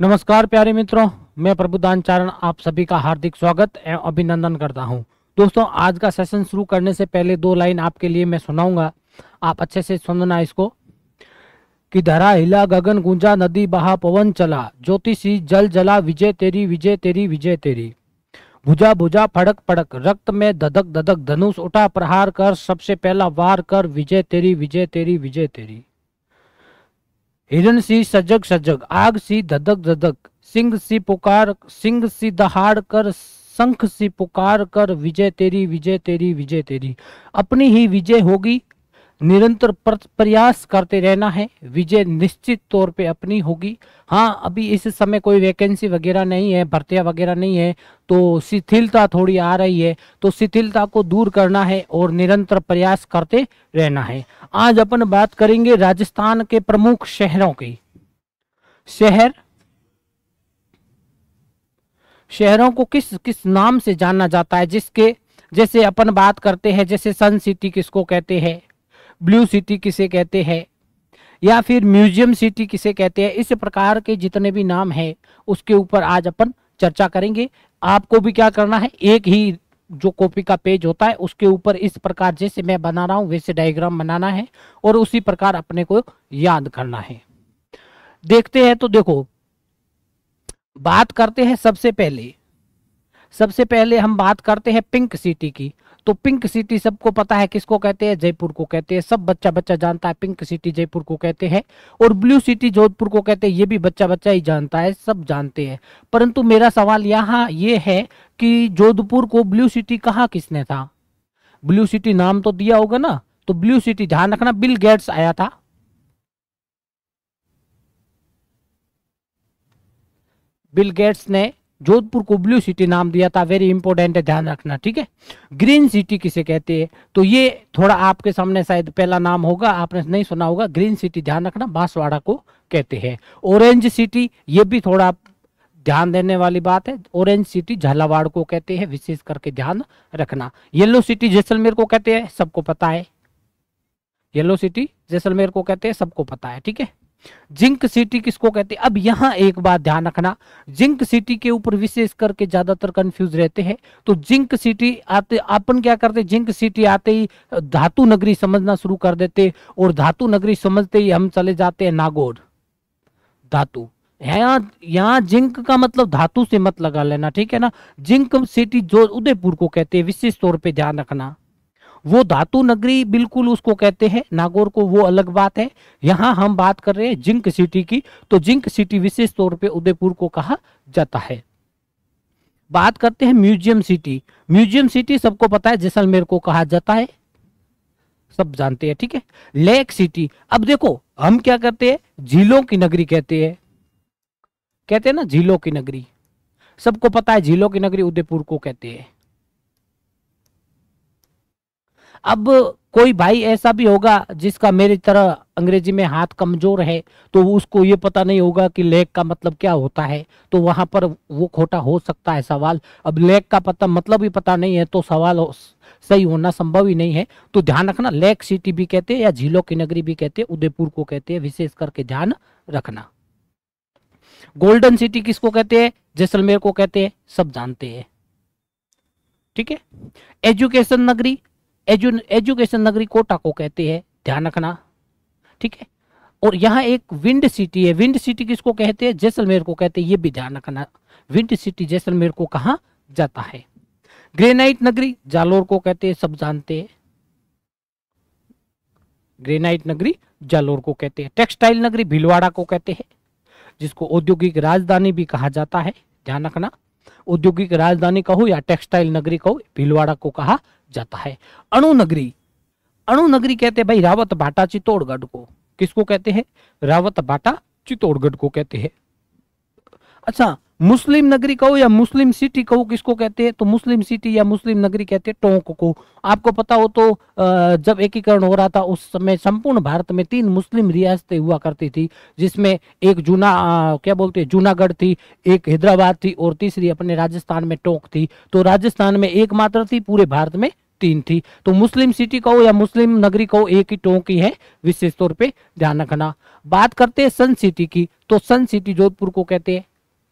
नमस्कार प्यारे मित्रों, मैं प्रभुदान चारण आप सभी का हार्दिक स्वागत एवं अभिनंदन करता हूं। दोस्तों, आज का सेशन शुरू करने से पहले दो लाइन आपके लिए मैं सुनाऊंगा, आप अच्छे से सुनना इसको। कि धरा हिला गगन गूंजा नदी बहा पवन चला, ज्योतिषी जल जला विजय तेरी विजय तेरी विजय तेरी। भुजा भुजा फड़क फड़क रक्त में धधक धधक धनुष उठा प्रहार कर, सबसे पहला वार कर विजय तेरी विजय तेरी विजय तेरी। हिरण सी सजग सजग आग सी धधक धधक, सिंह सी पुकार सिंह सी दहाड़ कर, शंख सी पुकार कर विजय तेरी विजय तेरी विजय तेरी। अपनी ही विजय होगी, निरंतर प्रयास करते रहना है, विजय निश्चित तौर पे अपनी होगी। हाँ, अभी इस समय कोई वैकेंसी वगैरह नहीं है, भर्तियां वगैरह नहीं है, तो शिथिलता थोड़ी आ रही है, तो शिथिलता को दूर करना है और निरंतर प्रयास करते रहना है। आज अपन बात करेंगे राजस्थान के प्रमुख शहरों की। शहरों को किस किस नाम से जाना जाता है, जिसके जैसे अपन बात करते हैं, जैसे सन सिटी किसको कहते हैं, ब्लू सिटी किसे कहते हैं, या फिर म्यूजियम सिटी किसे कहते हैं। इस प्रकार के जितने भी नाम हैं उसके ऊपर आज अपन चर्चा करेंगे। आपको भी क्या करना है, एक ही जो कॉपी का पेज होता है उसके ऊपर इस प्रकार जैसे मैं बना रहा हूं वैसे डायग्राम बनाना है और उसी प्रकार अपने को याद करना है। देखते हैं, तो देखो बात करते हैं सबसे पहले हम बात करते हैं पिंक सिटी की। तो पिंक सिटी सबको पता है किसको कहते हैं, जयपुर को कहते हैं। सब बच्चा जानता है पिंक सिटी जयपुर को कहते हैं। और ब्लू सिटी जोधपुर को कहते हैं, ये भी बच्चा ही जानता है, सब जानते हैं। परंतु मेरा सवाल यहाँ ये है कि जोधपुर को ब्लू सिटी कहा किसने था। ब्लू सिटी नाम तो दिया होगा ना, तो ब्लू सिटी ध्यान रखना, बिल गेट्स आया था। बिल गेट्स ने जोधपुर को ब्लू सिटी नाम दिया था, वेरी इंपॉर्टेंट है, ध्यान रखना, ठीक है। ग्रीन सिटी किसे कहते हैं, तो ये थोड़ा आपके सामने शायद पहला नाम होगा, आपने नहीं सुना होगा। ग्रीन सिटी ध्यान रखना, बांसवाड़ा को कहते हैं। ऑरेंज सिटी, ये भी थोड़ा ध्यान देने वाली बात है, ऑरेंज सिटी झालावाड़ को कहते हैं, विशेष करके ध्यान रखना। येलो सिटी जैसलमेर को कहते हैं, सबको पता है। येलो सिटी जैसलमेर को कहते हैं, सबको पता है, ठीक है। जिंक सिटी किसको कहते हैं। अब यहाँ एक बात ध्यान रखना, जिंक सिटी के ऊपर विशेष करके ज्यादातर कंफ्यूज रहते हैं। तो जिंक सिटी आते अपन क्या करते, जिंक सिटी आते ही धातु नगरी समझना शुरू कर देते, और धातु नगरी समझते ही हम चले जाते हैं नागौर। धातु यहाँ जिंक का मतलब धातु से मत लगा लेना, ठीक है ना। जिंक सिटी जो उदयपुर को कहते हैं, विशेष तौर पे ध्यान रखना, वो धातु नगरी बिल्कुल उसको कहते हैं, नागौर को वो अलग बात है। यहां हम बात कर रहे हैं जिंक सिटी की, तो जिंक सिटी विशेष तौर पे उदयपुर को कहा जाता है। बात करते हैं म्यूजियम सिटी। म्यूजियम सिटी सबको पता है, जैसलमेर को कहा जाता है, सब जानते हैं, ठीक है। लेक सिटी, अब देखो हम क्या करते हैं, झीलों की नगरी कहते हैं ना, झीलों की नगरी सबको पता है, झीलों की नगरी उदयपुर को कहते हैं। अब कोई भाई ऐसा भी होगा जिसका मेरी तरह अंग्रेजी में हाथ कमजोर है, तो उसको ये पता नहीं होगा कि लेक का मतलब क्या होता है, तो वहां पर वो खोटा हो सकता है सवाल। अब लेक का पता मतलब ही पता नहीं है तो सवाल सही होना संभव ही नहीं है। तो ध्यान रखना, लेक सिटी भी कहते हैं या झीलों की नगरी भी कहते हैं, उदयपुर को कहते हैं, विशेष करके ध्यान रखना। गोल्डन सिटी किसको कहते हैं, जैसलमेर को कहते हैं, सब जानते हैं, ठीक है। एजुकेशन नगरी, एजुकेशन नगरी कोटा को कहते हैं, ध्यान रखना, ठीक है। और यहाँ एक विंड सिटी है, विंड सिटी किसको कहते हैं, जैसलमेर को कहते हैं, ये भी ध्यान रखना, विंड सिटी जैसलमेर को कहा जाता है। ग्रेनाइट नगरी जालोर को कहते हैं, सब जानते हैं, ग्रेनाइट नगरी जालोर को कहते हैं। टेक्सटाइल नगरी भीलवाड़ा को कहते हैं, जिसको औद्योगिक राजधानी भी कहा जाता है, ध्यान रखना, औद्योगिक राजधानी कहो या टेक्सटाइल नगरी कहो, भीलवाड़ा को कहा जाता है। अणु नगरी कहते हैं भाई रावत भाटा चित्तौड़गढ़ को, किसको कहते हैं, रावत भाटा चित्तौड़गढ़ को कहते हैं। अच्छा, मुस्लिम नगरी कहो या मुस्लिम सिटी कहो, किसको कहते हैं, तो मुस्लिम सिटी या मुस्लिम नगरी कहते हैं टोंक को। आपको पता हो तो जब एकीकरण हो रहा था उस समय संपूर्ण भारत में 3 मुस्लिम रियासतें हुआ करती थी, जिसमें एक क्या बोलते हैं जूनागढ़ थी, एक हैदराबाद थी और तीसरी अपने राजस्थान में टोंक थी। तो राजस्थान में एकमात्र थी, पूरे भारत में 3 थी। तो मुस्लिम सिटी कहो या मुस्लिम नगरी कहो, एक ही टोंक ही है, विशेष तौर पे ध्यान रखना। बात करते हैं सन सिटी की, तो सन सिटी जोधपुर को कहते हैं,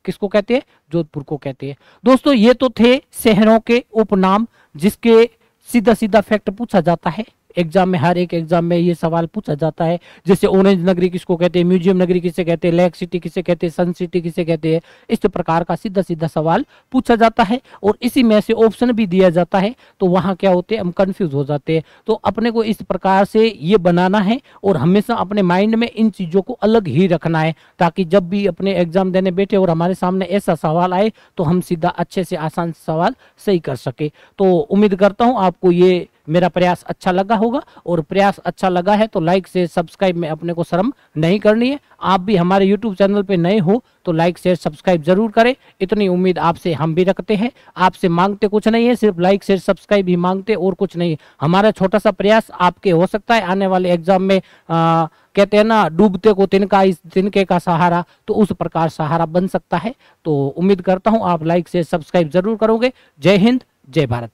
किसको कहते हैं? जोधपुर को कहते हैं। दोस्तों ये तो थे शहरों के उपनाम जिसके सीधा सीधा फैक्ट पूछा जाता है एग्जाम में, हर एक एग्जाम में ये सवाल पूछा जाता है। जैसे ऑरेंज नगरी किसको कहते हैं, म्यूजियम नगरी किसे कहते हैं, लेक सिटी किसे कहते हैं, सन सिटी किसे कहते हैं, इस प्रकार का सीधा सीधा सवाल पूछा जाता है और इसी में से ऑप्शन भी दिया जाता है। तो वहां क्या होते हैं, हम कंफ्यूज हो जाते हैं। तो अपने को इस प्रकार से ये बनाना है और हमेशा अपने माइंड में इन चीजों को अलग ही रखना है, ताकि जब भी अपने एग्जाम देने बैठे और हमारे सामने ऐसा सवाल आए तो हम सीधा अच्छे से आसान सवाल सही कर सके। तो उम्मीद करता हूं आपको ये मेरा प्रयास अच्छा लगा होगा, और प्रयास अच्छा लगा है तो लाइक से सब्सक्राइब में अपने को शर्म नहीं करनी है। आप भी हमारे यूट्यूब चैनल पे नए हो तो लाइक शेयर सब्सक्राइब जरूर करें, इतनी उम्मीद आपसे हम भी रखते हैं। आपसे मांगते कुछ नहीं है, सिर्फ लाइक शेयर सब्सक्राइब ही मांगते और कुछ नहीं। हमारा छोटा सा प्रयास आपके हो सकता है आने वाले एग्जाम में कहते हैं ना, डूबते को तिनका इस तिनके का सहारा, तो उस प्रकार सहारा बन सकता है। तो उम्मीद करता हूं आप लाइक शेयर सब्सक्राइब जरूर करोगे। जय हिंद, जय भारत।